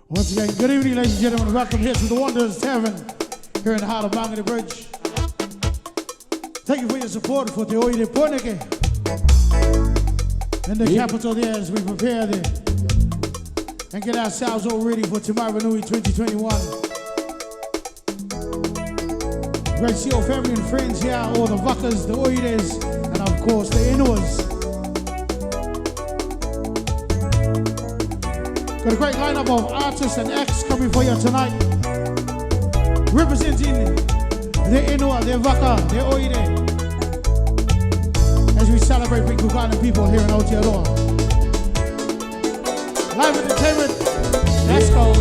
Once again, good evening, ladies and gentlemen. Welcome here to the Wanderers Tavern here in the heart of Mangere Bridge. Thank you for your support for the Oide Poneke in the capital there as we prepare there and get ourselves all ready for Tomorrow Nui 2021. Great to see all family and friends here, all the Vakas, the Oides, and of course the Inuas. Got a great lineup of artists and acts coming for you tonight. Representing the Inua, the Vaka, the Oide, as we celebrate Big Bukana people here in Aotearoa. Live entertainment, let's go.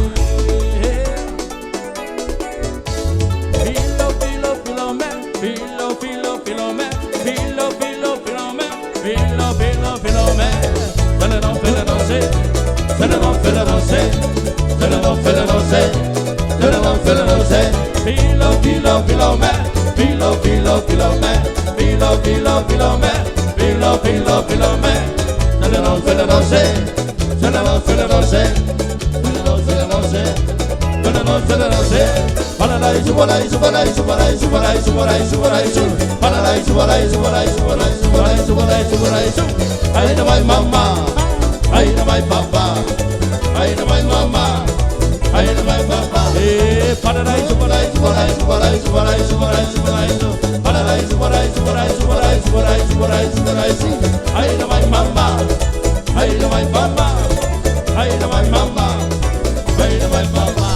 Filo, filo, filo, man. Filo, filo, filo, man. Filo, filo, filo, man. Filo, filo, filo, man. Fill it on, fill it on, say. Fill it on, fill it on, say. Fill it on, fill it on, say. Fill it on, fill it on, say. Filo, filo, filo, man. Filo, filo, filo, man. Filo, filo, filo, man. Filo, filo, filo, man. Fill it on, say. Fill it on, fill it on, say. Fill it on, fill it on, say. Fill it on, fill it on, say. Paralaisu, paraisu, paraisu, paraisu, paraisu, paraisu, paraisu. Paralaisu, paraisu, paraisu, paraisu, paraisu, paraisu, paraisu. I know my mama. I know my papa, I know my mama, I know my papa. Hey, paraisu, paraisu, paraisu, paraisu, paraisu, paraisu, paraisu, paraisu, paraisu, paraisu, paraisu, paraisu, paraisu, paraisu. I know my mama, I know my papa, I know my mama, I know my papa.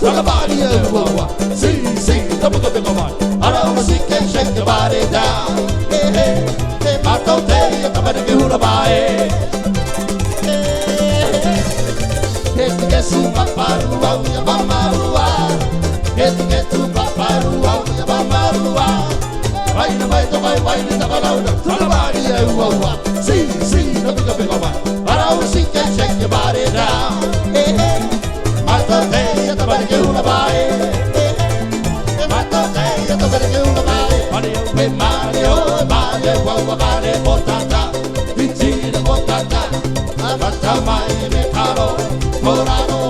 Why rock a body, see, double go big one. I don't see can shake your body down. Hey, hey, hey, Mato Day, I'm gonna give you the body. Hey, to get super paru, ya mamarua. Hey, to get super paru, ya mamarua. Why the body, see, double go big one. I don't see can shake your body down. Hey, hey, Mato Day, I'm gonna give you the body. Mario, Mario, potata, vicino potata, avanza mai me caro, morano.